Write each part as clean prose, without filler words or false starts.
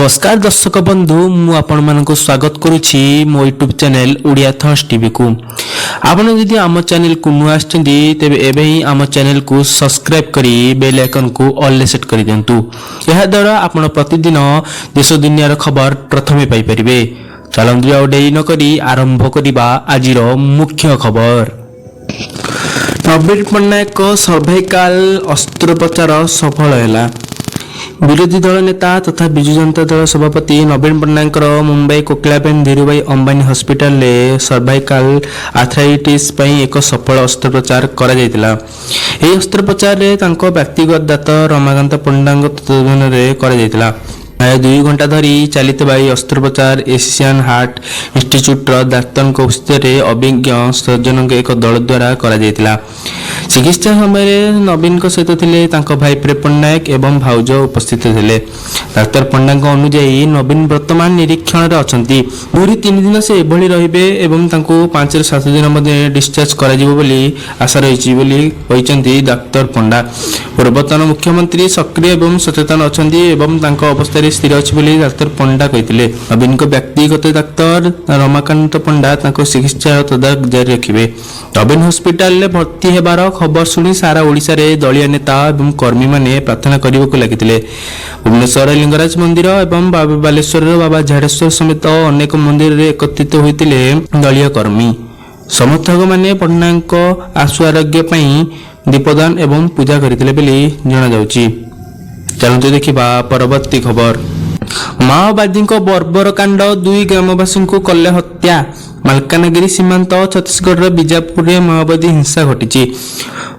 नमस्कार दर्शक बंधु मु आपण मानक स्वागत करुछि मो YouTube channel Odia Thoughts TV को। आपण यदि आम चैनल को नुआ आछिंदी तेबे एबे ही आम चैनल को सब्सक्राइब करी बेल आइकन को ऑल सेट करि देंतु। यह द्वारा आपण प्रतिदिन देश दुनिया रो खबर प्रथमे पाई परिबे। चलंतु आ डेरी न करी आरंभ करिबा आजिरो मुख्य खबर। नवीन पट्टनायक सर्वाइकल अस्त्रोपचार सफल हैला। विरोधी दल नेता तथा विजु जनता दल सभापति नवीन पट्टनायक मुंबई कोकिलाबेन धीरूभाई अंबानी हॉस्पिटल ले सर्वाइकल आर्थराइटिस एक सफल अस्त्रोपचार करा जायतिला। एही अस्त्रोपचार रे तांको व्यक्तिगत दात रमाकांत पंडा तत्वावधान रे करा जायतिला। प्राय 2 घंटा धरी चलितबा अस्त्रोपचार एशियन हार्ट इंस्टीट्यूट डाक्तर उपस्थित अभिज्ञ सर्जन एक दल द्वारा करा जायतिला। चिकित्सा समय नवीन सहित थिले तांको भाई प्रेम पट्टनायक एवं भाउज उपस्थित थिले। डाक्तर पंडा अनुଯାयी नवीन वर्तमान निरीक्षण रे अछंती। 2-3 दिन से एभली रहिबे एवं तांको 5-7 दिन मध्ये डिस्चार्ज करा जिवो बोली आशा रहिछि बोली कहिसंती डाक्तर पंडा। पूर्वतन मुख्यमंत्री सक्रिय एवं सचेतन अछंती एवं तांको अवस्था स्थिर अछि बोली डाक्तर पंडा कहिथिले। नवीन को व्यक्तिगत डाक्तर रमाकांत पंडा तांको चिकित्सा तदारक जारी रखिबे। नवीन हॉस्पिटल ले भर्ती हेबार खबर सुनी सारा ओडिशा रे दलिया नेता एवं कर्मी माने प्रार्थना करिवको लागिथिले। भुवनेश्वर लिंगराज मंदिर एवं बालेश्वर बाबा झाड़ेश्वर समेत अनेक मंदिर रे एकत्रित होइतिले दलिया कर्मी। समर्थक माने पट्टनायक आशु आरोग्य पई दीपदान एवं पूजा करथिले बोली जणा जाउची। चलंतु देखिबा परवर्ती खबर। माओवादी बर्बर कांड 2 ग्रामवासी को कले हत्या। मालकानगिरी सीमांत छत्तीसगढ़ बीजापुर में माओवादी हिंसा घटी।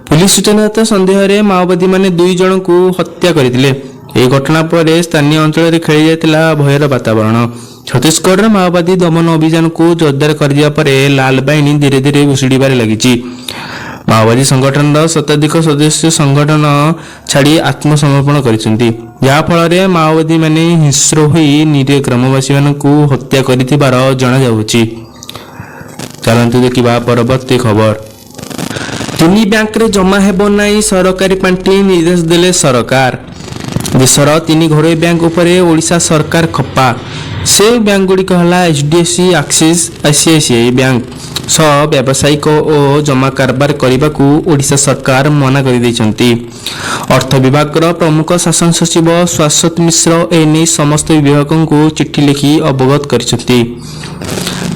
पुलिस सूचना सन्देह रे माओवादी माने 2 जन को हत्या करथिले। एही घटना पर स्थानीय अंचल रे खेली जायतिला भयर वातावरण। छत्तीसगढ़ माओवादी दमन अभियान को जोरदार कर दिया पर लाल बाहिनी धीरे धीरे भुसुड़ीबार लगी। माओवादी संगठन शताधिक सदस्य संगठन छाड़ी आत्मसमर्पण करिसेंती। या फल रे माओवादी माने हिंस्र होई निरीह ग्रामवासी मानकु हत्या करिथिबार जणा जाउची। चलंतु देखिबा परवर्ती खबर। 3 बैंक रे जमा हेबो नाही सरकारी पांठी निर्देश देले सरकार। देशर 3 घरोई बैंक उपरे ओडिशा सरकार खप्पा। से बैंक गुडी कहला एचडीएफसी, एक्सिस, आईसीआईसीआई बैंक सह व्यावसायिक और जमा कारबार करने ओडिशा सरकार मना कर दैछंती। अर्थ विभाग प्रमुख शासन सचिव शाश्वत मिश्र एने समस्त विभागों को चिट्ठी लिखि अवगत करिसेंती।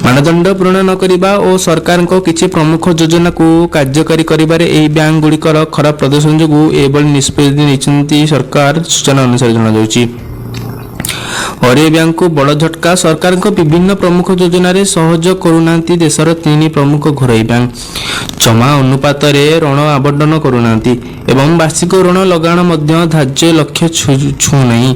मानदंड पूर्ण न करिबा और सरकार को किछि प्रमुख योजना को कार्यकारी करिबारे एही बैंक गुडीकर खराब प्रदर्शन जोगु एबल निष्पत्ति नेछंती सरकार सूचना अनुसार जणा जाउची। और ए बैंक को बड़ झटका। सरकार को विभिन्न प्रमुख योजना रे सहयोग करुनांती देशर 3 प्रमुख घरोई बैंक। जमा अनुपात रे ऋण आवंटन करुनांती एवं वार्षिक ऋण लगाण मध्य धार्य लक्ष्य छू नहीं।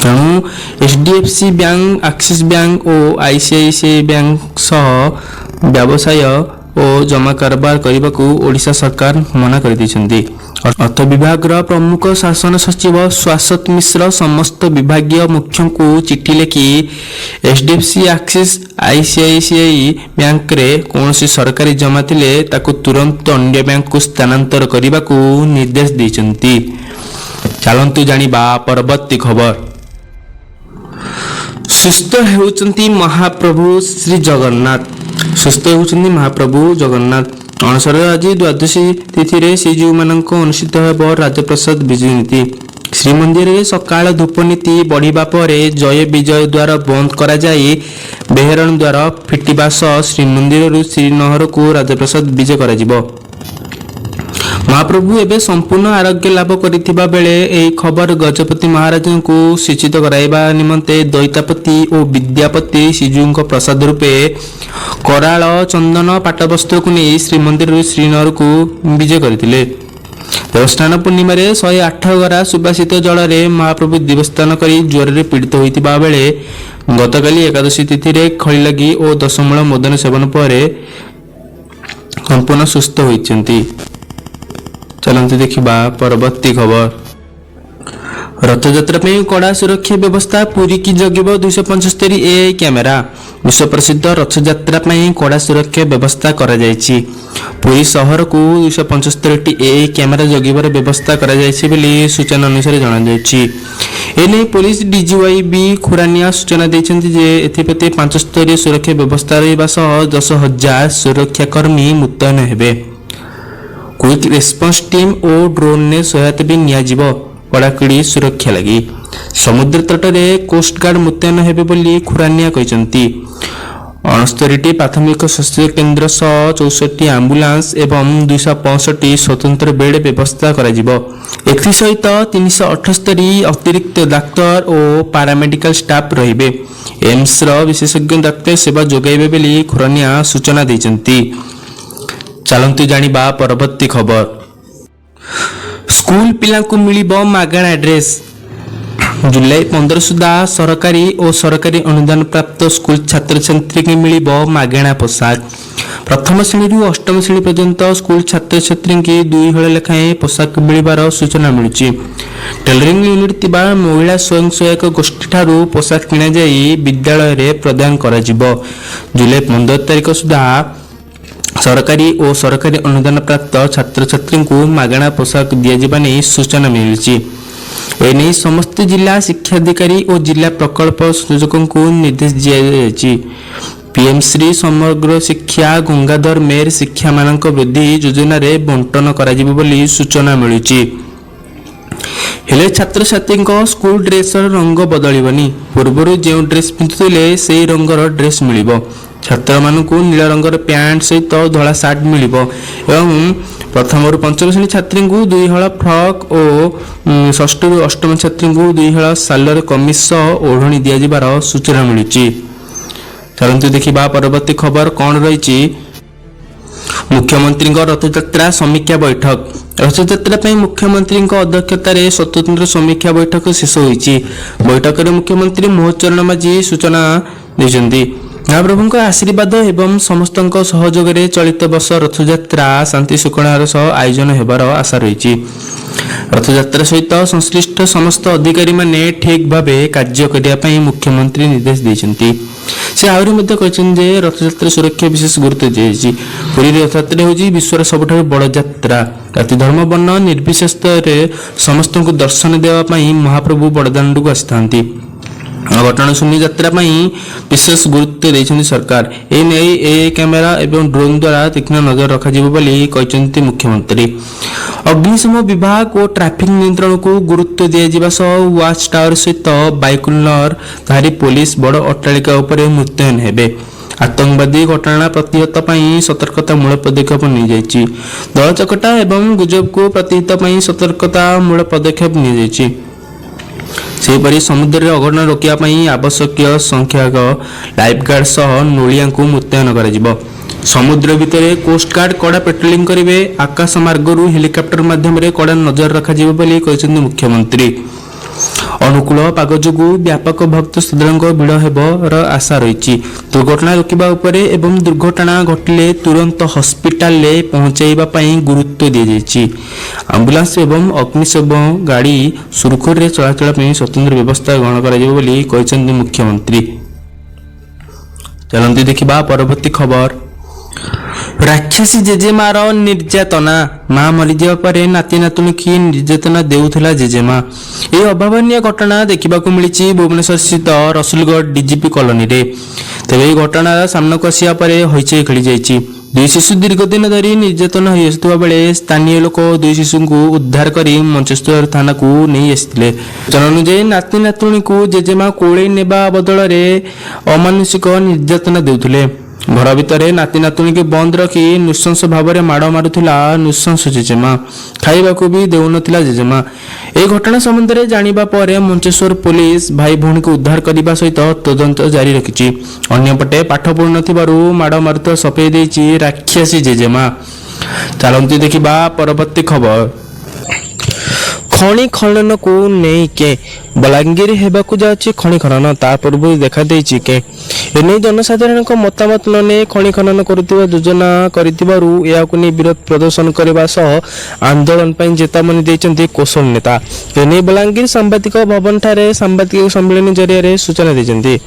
तेणु एचडीएफसी बैंक, एक्सिस बैंक और आईसीआईसीआई बैंक सह व्यवसाय और जमा कारबार करने को ओडिशा सरकार मना कर दैछंती। अर्थ विभाग प्रमुख शासन सचिव शाश्वत मिश्र समस्त विभागीय मुख्यों को चिट्ठी लिखि एचडीएफसी, एक्सिस, आईसीआईसीआई बैंक रे कौनसी सरकारी जमा थिले ताकु तुरंत अन्य बैंक को स्थानांतर करने को निर्देश दैछंती। चलंतु जानिबा परवर्ती खबर। सुस्थ हेउचंती महाप्रभु श्री जगन्नाथ। सुस्थ हेउचंती महाप्रभु जगन्नाथ। अणसर आज द्वादशी तिथि रे श्रीजीव मानक अनुष्ठित हेब राजप्रसाद विजय नीति। श्रीमंदिर रे सकाळ धूप नीति बढ़िबा परे जय विजय द्वार बंद करा जाई बेहरण द्वार फिटिबा सह श्रीमंदिर रु श्रीनहर को राजप्रसाद विजय करा जिवो। महाप्रभु एवं संपूर्ण आरोग्य लाभ करिथिबा बेले एही खबर गजपति महाराज को सूचित कराइबा निमंते दैतापति और विद्यापति श्रीजीव प्रसाद रूपे कराल चंदन पाटवस्त्र को नहीं श्रीमंदिर श्रीनगर को विजय करथिले। देवस्थान पूर्णिमा 108 गरा सुबासित जल रे महाप्रभु दिवस्तान करी ज्वर रे पीड़ित होइतिबा बेले गतकाली एकादशी तिथि रे खळी लगी और 10 मूल मदन सेवन पर संपूर्ण सुस्थ होइचंती। चलंतु देखिबा परवर्ती खबर। रथयात्रा कड़ा सुरक्षा व्यवस्था। पुरी की जगिब 275 एआई कैमेरा। विश्व प्रसिद्ध रथयात्रा ପାଇଁ କଡ଼ା ସୁରକ୍ଷା ବ୍ୟବସ୍ଥା କରାଯାଇଛି। ପୁରୀ ସହରକୁ 275ଟି AI କ୍ୟାମେରା ଜଗିବାର ବ୍ୟବସ୍ଥା କରାଯାଇଛି ବୋଲି ସୂଚନା ଅନୁସାରେ ଜଣାଯାଇଛି। ଏନେଇ ପୋଲିସ DGYB ଖୁରାନିଆ ସୂଚନା ଦେଇଛନ୍ତି ଯେ ଏଥିପ୍ରତି 5 ସ୍ତରୀୟ ସୁରକ୍ଷା ବ୍ୟବସ୍ଥା ରହିବା ସହ 10,000 ସୁରକ୍ଷାକର୍ମୀ ମୁତୟନ ହେବେ। क्विक रेस्पॉन्स टीम और ड्रोन ने सहायता भी नियाजिब कड़ाकड़ी सुरक्षा लगी। समुद्र तटरे कोस्टगार्ड मुतयन हेबे बोली खुरानिया कहते। 69टी प्राथमिक स्वास्थ्य केन्द्र सह 64 आम्बुलांस एवं 265 स्वतंत्र बेड व्यवस्था कराजिब। एसहित 378 अतिरिक्त डाक्तर और पारामेडिकल स्टाफ रहिबे। एम्स रो विशेषज्ञ डाक्तर सेवा जोगाइबे बोली खुरानिया सूचना दैछन्ती। चलतु जानिबा परवर्ती खबर। स्कूल पिला को मिलिब मागणा ड्रेस। जुलाई 15 सुधा सरकारी और सरकारी अनुदान प्राप्त स्कूल छात्र छात्री की मिलिब मागणा पोशाक। प्रथम श्रेणी अष्टम श्रेणी पर्यंत स्कूल छात्र छात्री की 2 हल लेखाएं पोशाक मिलबार सूचना मिलुची। टेलरिंग यूनिट तिबा महिला स्वयं सहायक गोष्ठी ठारू पोशाक किना जाई विद्यालय रे प्रदान करा जिवो। जुलाई 15 तारिख सुधा सरकारी और सरकारी अनुदान प्राप्त छात्र छात्री को मागणा पोशाक दिया नहीं सूचना मिली। एने समस्त जिला शिक्षाधिकारी और जिला प्रकल्प संयोजकों को निर्देश दिया। पीएम श्री समग्र शिक्षा गंगाधर मेयर शिक्षा मानक वृद्धि योजना रे बंटन कराजिबो बोली सूचना मिली। हेले छात्र छात्री स्कूल ड्रेस रंग बदलबनी। पूर्व जो ड्रेस पिंधुले से रंगर ड्रेस मिलिबो। छात्र मानक नील रंगर पैंट सहित धला सार्ट मिलिबो एवं प्रथम रु 5म श्रेणी छात्री को 2 हल फ्रॉक और षष्ठ रु 8म छात्री को 2 हल सालर कमीज ओढ़णी दिया जिबार सूचना मिली। चलतु देखिबा परवर्ती खबर कौन रही। मुख्यमंत्री रथयात्रा समीक्षा बैठक। रथयात्रा मुख्यमंत्री अध्यक्षतार स्वतंत्र समीक्षा बैठक शेष होती। बैठक में मुख्यमंत्री मोहचरण माझी सूचना देते। महाप्रभु आशीर्वाद एवं समस्त सहयोग में चलित वर्ष रथयात्रा शांति शृंखलार सह आयोजन होबार आशा रही। रथयात्रा सहित संश्लिष्ट समस्त अधिकारी माने ठीक भाव कार्य करने मुख्यमंत्री निर्देश देते। से आहरी कहते रथयात्रा सुरक्षा विशेष गुरुत्व दी। पुरी रथयात्रा हूँ विश्वर सबुठ बड़ यात्रा। जाति धर्म वर्ण निर्विशेष समस्त को दर्शन देवाई महाप्रभु बड़दाण्ड को आसी घटना शून्य यात्रा विशेष गुरुत्व देते सरकार। ए कैमेरा एवं ड्रोन द्वारा तीक्ष्ण नजर रखा मुख्यमंत्री। अग्निशम विभाग और ट्रैफिक नियंत्रण को गुरुत्व दिया वाच टावर सहित बाइकुलर धारी पुलिस बड़ अट्टालिका उपरे मुतयन हेबे। आतंकवादी घटना प्रतिहत सतर्कता मूलक पदक्षेप नहीं। दल चकटा एवं गुजब को प्रतिहत सतर्कता मूलक पदक्षेप नहीं। सेपरी समुद्र में अघटन रोकने आवश्यक संख्यक लाइफ गार्ड सह नोलिया को मुतयन कर। समुद्र भितर कोस्टगार्ड कड़ा पेट्रोलिंग करेंगे। आकाश मार्गरू हेलिकॉप्टर माध्यम कड़ा नजर रखा मुख्यमंत्री। अनुकूल पाग जो व्यापक भक्त श्रद्धालुओं भिड़ होबार आशा रही। दुर्घटना रोकवा एवं दुर्घटना घटिले तुरंत हॉस्पिटल पहुंचाई गुरुत्व दी जाइए। आम्बुलांस एवं अग्निशम गाड़ी सुरखुरी चलाचल स्वतंत्र व्यवस्था ग्रहण कर मुख्यमंत्री। चलती देखा परवर्ती खबर। राक्षसी जेजेमार निर्यातना। माँ मरीजा पर नाती नातुणी की निर्यातना देउथिला जेजेमा। ये अभावनीय घटना देखा मिली भुवनेश्वर स्थित रसुलगढ़ डीजीपी कॉलोनी रे। तेज यह घटना सामना आसिया हईचई खेली जाइए। 2 शिशु दीर्घ दिन धरी निर्यातना होता बेले स्थानीय लोक 2 शिशु को उद्धार कर मंचेश्वर थाना को नहीं आसते। सूचना अनुसार नाती नातुणी को जेजेमा कोड़े नेबा बदल अमानुषिक निर्यातना देउथिले। घर भितर नाती नातुणी के बंद रखी नृशंस भाव में माड़ मारुला नृशंस जेजेमा। खाइबा को भी देउनथिला जेजेमा। ए घटना संबंध में जानिबा परे मंचेश्वर पुलिस भाई भौणी को उद्धार करने सहित तदंत जारी रखी। अन्यपटे पाठ पढ़ु नथिबारु माड़ मारुत सफेई देछि राक्षसी जेजेमा। चलती देखिबा परवर्ती खबर। खनि खनन को नहीं के बलांगीर हेबाकु जाछि खनि खनन ता पूर्व देखा देछि के एने जनसाधारण मतामत न नहीं खनि खनन करुवा योजना करितिबारु याकु नै विरोध प्रदर्शन करबा सह आंदोलन पई चेतावनी दैछन्ती कोसल नेता। एने बलांगीर सांबादिक भवन ठारे सांबादिक सम्मेलन जरिया सूचना दैछन्ती।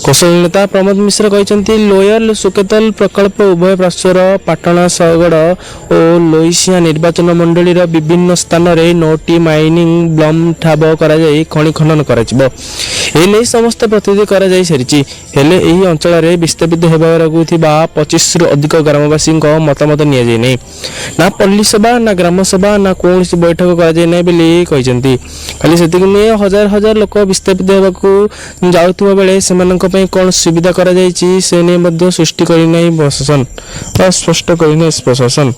कोसल नेता प्रमोद मिश्र कहते लोयर सुकेतल प्रकल्प उभय पार्श्वर पाटना सगड़ और लोईसिया निर्वाचन मंडली विभिन्न स्थान में 9टी माइनिंग ब्लम ठाब कर खनि खनन कर समस्त प्रस्तुति कर सारी हेले यही अंचल में विस्थापित होगा 25 रु अधिक ग्रामवासी मतामत नि ना पल्ली सभा ना ग्राम सभा ना कौन बैठक कर खाली से हजार हजार लोक विस्थापित होगा जाऊा बेले से कौन सुविधा करा जायछि से ने मध्य सृष्टि करिनै प्रशासन स्पष्ट करिनै प्रशासन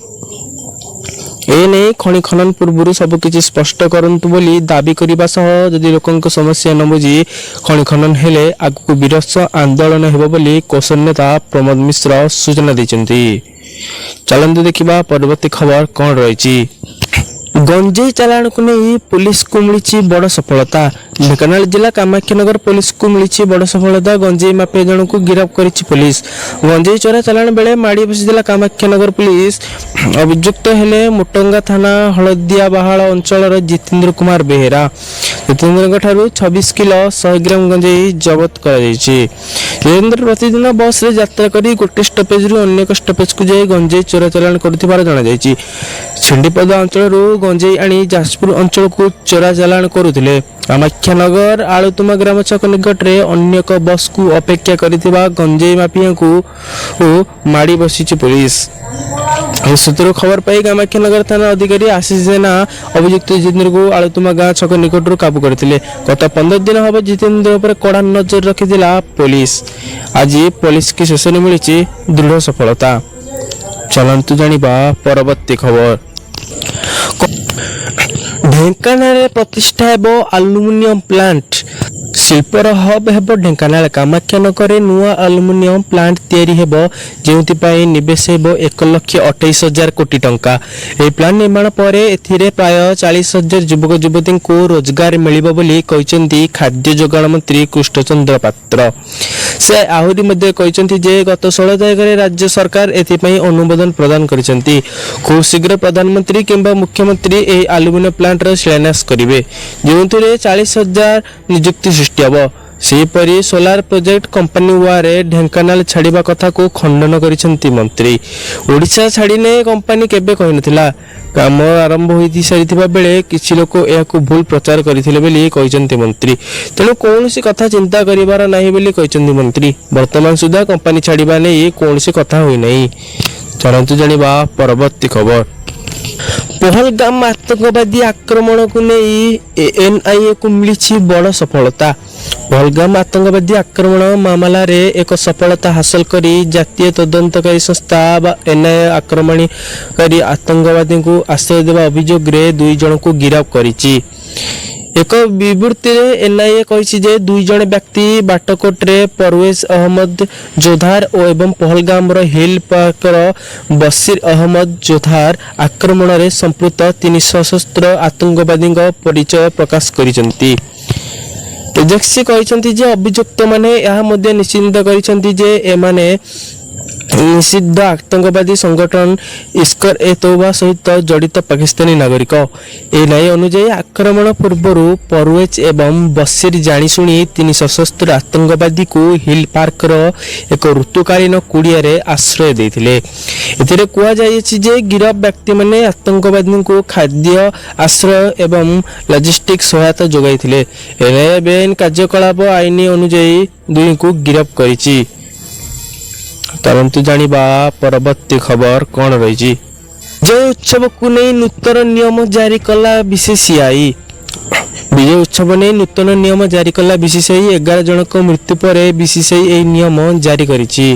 एने खनि खनन पूर्व सबकि स्पष्ट करंतु बोली दाबी करबा सह जदि लोकंक समस्या न बुझी खनि खनन हेले आगु विरोध आंदोलन हेबो बोली कोसल नेता प्रमोद मिश्र सूचना दैछन्ती। चलंतु देखिबा परवर्ती खबर कौन रही। गंजेई चालाण को नहीं पुलिस को मिली बड़ सफलता। ढेंकानाल जिला कामाख्यानगर पुलिस को मिली बड़ सफलता। गंजेई माफिया जन को गिरफ्त करिछि पुलिस। गंजेई चोरा चालाण बेले माड़ी बसी कामाख्यानगर पुलिस अभियुक्त हेले मोटंगा थाना हलदिया बाहाल अंचल जितेंद्र कुमार बेहेरा। जितेंद्र ठारू 26 किलो 100 ग्राम गंजेई जबत कर जितेंद्र प्रतिदिन बस रे यात्रा करी गोटे स्टपेज रु अन्य स्टपेज को जाई गंजेई चोरा चालाण करथिबार जणा जायछि। छिंडीपद अंचल गंजेई आनी जाजपुर अंचल को चोरा चालाण करुथिले। कामाख्यानगर आलुतुमा ग्राम छक निकट रे अन्य एक बस को अपेक्षा करिथिबा गंजेई माफिया को माड़ी बसिछि पुलिस। सूत्र खबर पाई कामाख्यानगर थाना अधिकारी आशीष जेना अभियुक्त जितेंद्र को आलुतुमा गाँ छक निकट काबू करथिले। गत 15 दिन हम जितेंद्र पर कड़ा नजर रखिथिला पुलिस। आज पुलिस की शेष मिली दृढ़ सफलता। चलंतु जानिबा परवर्ती खबर। ढेंकानाल प्रतिष्ठा हेबो एल्युमिनियम प्लांट। शिल्पर हब हेबो ढेंकानाल। कामाख्यानगर नुआ एल्युमिनियम प्लांट तैयारी हेबो जेउति पई निवेश हेबो 1,28,000 कोटी टंका। ए प्लांट निर्माण पर एथिरे प्राय 40,000 युवक युवती को रोजगार मिलिबो बोली कहिसेंती खाद्य जोगाण मंत्री कृष्णचंद्र पात्र। से आहुरी मध्ये कहिसेंती जे गत 16 तारिखरे राज्य सरकार एथिपई अनुमोदन प्रदान करिसेंती। खूब शीघ्र प्रधानमंत्री किंबा मुख्यमंत्री ए एल्युमिनियम प्लांट रो शिलान्यास करिवे जेउथिरे 40,000 नियुक्ति सृष्टि हबो। सेपरी सोलार प्रोजेक्ट कंपनी वारे ढेंकानाल छाड़िबा कथा को खंडन करिसेंती मंत्री। ओडिशा छाड़िने कंपनी केबे कहिनथिला। काम आरंभ होई सारिथिबा बेले किछि लोक एहाकु भूल प्रचार करिथिले बेली कहिसेंती मंत्री। तेनु कोनोसी कथा चिंता करिवार नाही बेली कहिसेंती मंत्री। वर्तमान सुधा कंपनी छाड़िबा नै कोनोसी कथा होई नै। चलंतु जानिबा परवर्ती खबर। पहलगाम आतंकवादी आक्रमण को नहीं एनआईए को मिली बड़ सफलता। पहलगाम आतंकवादी आक्रमण मामला रे एक सफलता हासिल करी जातीय तदंतकारी संस्था एनआईए आक्रमणकारी आतंकवादी को आश्रय देवा अभियोग रे 2 जन को गिरफ्त करिछि। एक विवृत्ति एनआईए कही जे 2 जन व्यक्ति बाटकोट रे परवेज अहमद जोधार एवं पहलगाम हिल पार्कर बशीर अहमद जोधार आक्रमण रे संपृक्त 3 सशस्त्र आतंकवादी परिचय प्रकाश करिसेंती। एजेंसी कहिसेंती जे अभियुक्त माने यह मध्य निश्चित करिसेंती जे एमाने निषिद्ध आतंकवादी संगठन इस्कर ए तौबा सहित जड़ित पाकिस्तानी नागरिक। एनआईए अनुसार आक्रमण पूर्व परवेज एवं बशीर जानीशुणी 3 सशस्त्र आतंकवादी को हिल पार्कर एक ऋतुकालीन कुड़िया रे आश्रय देथिले। एथिरे कुआ जायछि जे गिरफ व्यक्ति माने आतंकवादी को खाद्य आश्रय एवं लॉजिस्टिक सहायता जोगाइथिले। एनआईए बेन कार्यकलाप आईन अनुसार 2 को गिरफ्त करिछि। तुरंत जानिबा परवर्ती खबर कौन रही। विजय उत्सव को नहीं नूतन नियम जारी कला बीसीसीआई। विजय उत्सव नहीं नूतन नियम जारी कला बीसीसीआई। 11 जन को मृत्यु पर बीसीसीआई यह नियम जारी करिछि।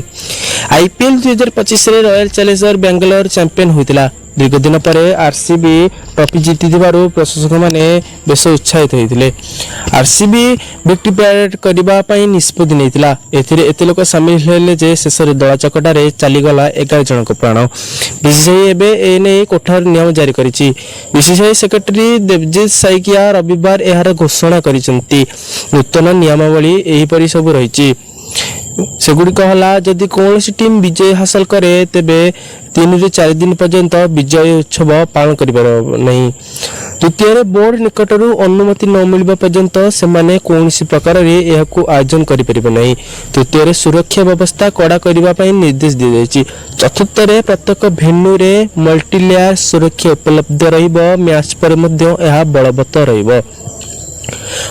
आईपीएल 2025 रे रॉयल चैलेंजर बेंगलोर चैंपियन होइतिला। दीर्घ दिन पर आरसीबी ट्रॉफी जीति प्रशंसक माने बेस उत्साहित होते। आरसीबी विक्ट्री पैरेड करने निष्पत्ति नहीं। एते लोक सामिल होले जे शेष दला चकटार चलीगला 11 जन प्राण। बीसीसीआई एबे एने कोठार नियम जारी करिछि। बीसीसीआई सेक्रेटरी देवजीत साइकिया रविवार यार घोषणा करिसेंती। नूतन नियमावली एहिपरि सब रहिछि। सेगुड़िक हला जदि कौन टीम विजय हासिल करे तेबे 3 ରୁ 4 दिन पर्यंत विजय उत्सव पालन करिबार नहीं। द्वितीय बोर्ड निकटरू अनुमति न मिलबा पर्यंत सेमाने कौनसी प्रकार रे एहाकू आयोजन करि परिबे नहीं। तृतीय सुरक्षा व्यवस्था कड़ा करबा पई निर्देश दि जायछि। चतुर्थ प्रत्येक भेन्यू रे मल्टीलेयर सुरक्षा उपलब्ध रहिबो। मैच पर मध्य एहा बलवत्तर रहिबो।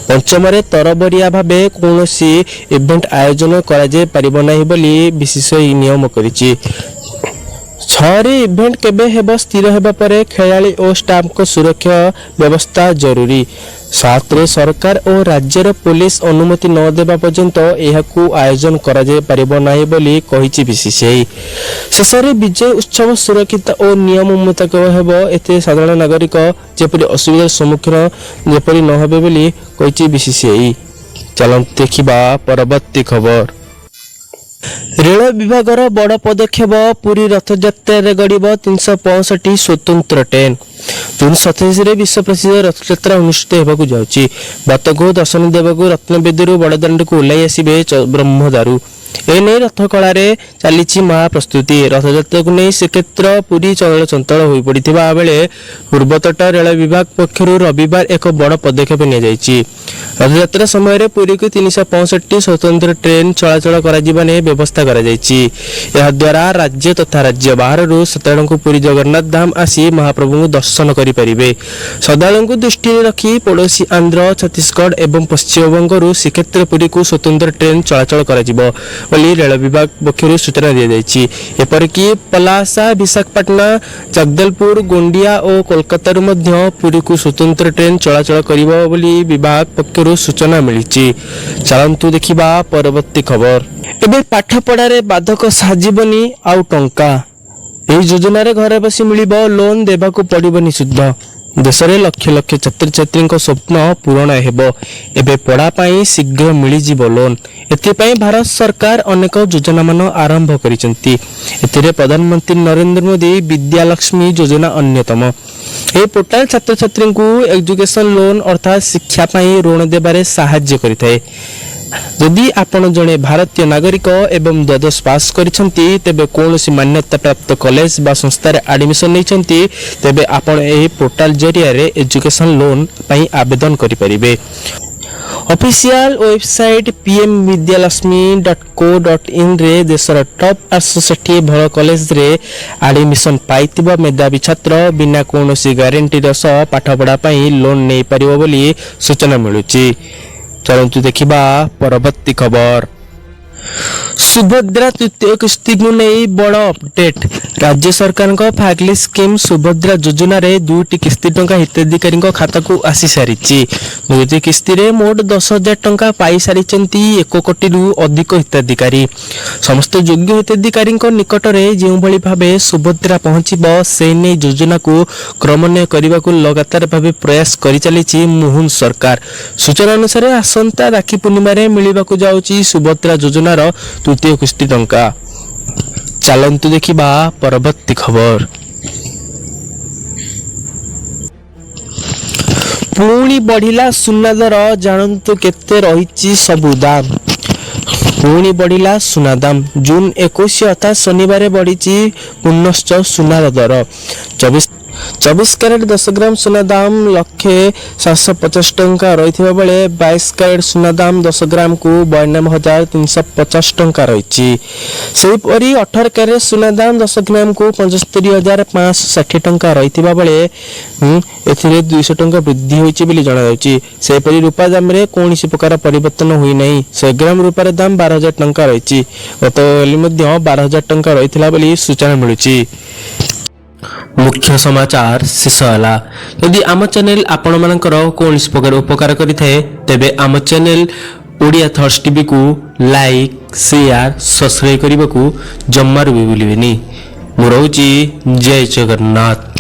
पंचम तरबरिया भावे कौनसी इवेंट आयोजन करा जाय परिबो नहीं बोली बीसीसीआई नियम करिछि। 6 इवेंट केबे हेबो स्थिर हेबा परे खेलाड़ी और स्टाफ को सुरक्षा व्यवस्था जरूरी। 7 सरकार और राज्यर पुलिस अनुमति न देबा पर्यंत एहाकू आयोजन करा जाय परिबो नाही बोली कहिछि बीसीसीआई। शेषरे विजय उत्सव सुरक्षित और नियम मुताबिक हेबो। एते साधारण नागरिक जेपरि असुविधार सम्मुखीन जेपरि न हेबे बोली कहिछि बीसीसीआई। चलंत देखिबा परवर्ती खबर। रेल विभागर बड़ पदक्षेप। पुरी रथयात्रा गड़ब 365 स्वतंत्र ट्रेन। जून 27 विश्व प्रसिद्ध रथयात्रा अनुष्ठित होगा जाउछि। बातको दर्शन देवको रत्नवेदी बड़दाण्ड को ओह्लाई आसबे ब्रह्मदारू। एने रथ कला चली महाप्रस्तुति। रथयात्रा को नहीं श्रीक्षेत्र पुरी चल चंचल हो पड़ा बेले पूर्वतट रेल विभाग पक्षर रविवार एक बड़ पदक्षेप नि। रथयात्रा समय पुरी को 365 स्वतंत्र ट्रेन चलाचल कर व्यवस्था द्वारा राज्य तथा राज्य बाहर श्रद्धालु पुरी जगन्नाथ धाम आसी महाप्रभु को दर्शन करेंगे। श्रद्धालु को दृष्टि रखी पड़ोशी आंध्र छत्तीसगढ़ एवं पश्चिमबंग श्रीक्षेत्र पुरी को स्वतंत्र ट्रेन चलाचल कर रेल विभाग पक्षर सूचना दी जाइए। एपरिक पलासा विशाखापाटना जगदलपुर गोंडिया और कोलकाता पुरी को स्वतंत्र ट्रेन चलाचल करिबो बोली विभाग पक्षर सूचना मिली। चलंतु देखिबा परवर्ती खबर। एबे पाठ पढ़ारे बाधक साजिबनी आउ टंका। एही योजना रे घरे बसी मिलिबो लोन देबाकू पड़िबनी सुद्ध। देश में लक्ष लक्ष छात्र छात्री स्वप्न पूरण हेबो। एबे पढ़ा पाई शीघ्र मिली जीवो लोन। एथिपाई भारत सरकार अनेक योजना मान आरंभ करिसेंती। एथिरे प्रधानमंत्री नरेंद्र मोदी विद्यालक्ष्मी योजना अन्यतम। ए पोर्टाल छात्र छात्री को एजुकेशन लोन अर्थात शिक्षा पाई ऋण देबारे सहाय्य करिथाय। यदि आपण जड़े भारतीय नागरिक एवं द्वादश पास करिसेंती तेबे कोनोसी मान्यता प्राप्त कॉलेज बा संस्था रे एडमिशन नैचंती तेबे आपण एही पोर्टाल जरिया रे एजुकेशन लोन पई आवेदन करि परिबे। ऑफिशियल वेबसाइट pmvidyalakshmi.co.in रे देशर टॉप 860 भल कॉलेज रे एडमिशन पाइतिबा मेधावी छात्र बिना कोनोसी गारंटी रस पाठ पढ़ा पई लोन नै परिबो बोली सूचना मिलुची। चलंतु देखिबा परवर्ती खबर। सुभद्रा तृतीय किस्ती को नहीं बड़ अपडेट। राज्य सरकार फागली स्कीम सुभद्रा योजना रे 2टी किस्ती टंका हिताधिकारी खाता को आसी सारी। 2टी किस्ती रे मोट 10,000 टंका पाई सारी 1 कोटी रु अधिक हिताधिकारी। समस्त योग्य हिताधिकारी निकट में जो भली भावे सुभद्रा पहुंचब से नहीं योजना को क्रमन्वय करने को लगातार भाव प्रयास कर चली मोहन सरकार। सूचना अनुसार आसंता राखी पूर्णिमा मिलवा जाऊँगी सुभद्रा योजना तृतीय किस्ती टंका। चलंतु देखिबा परवर्ती खबर। पुणी बढ़िला सुना दर जानतु केते रहिछि सबु दाम। पुणी बढ़िला सुना दाम। जून 21 अर्थात शनिवार बढ़िछि पुनश्च सुनार दर। 24 कैरेट 10 ग्राम सुना दाम 1,750 टंका रही बेले 22 कैरेट सुना दाम 10 ग्राम को 92,350 टंका रही। सेहीपरि 18 कैरेट सुना दाम 10 ग्राम को 75,560 टंका रही बेले एथिरे 200 टंका वृद्धि होइछि बोली जणा जाउछि। सेहीपरि रूपा दाम रे कोनोसी प्रकार परिवर्तन होई नै। 100 ग्राम रूपार दाम 12,000 टंका रही। गतकाली मध्ये 12,000 टंका रहिथिला बोली सूचना मिलुछि। मुख्य समाचार शेष है। यदि आम चैनल आपण मानकर कौन प्रकार उपकार करिथे तेबे आम चैनल ओडिया थॉट्स टीवी को लाइक शेयर सब्सक्राइब करने को जम्मारू भी भूलिबेनी। मु रहूची जय जगन्नाथ।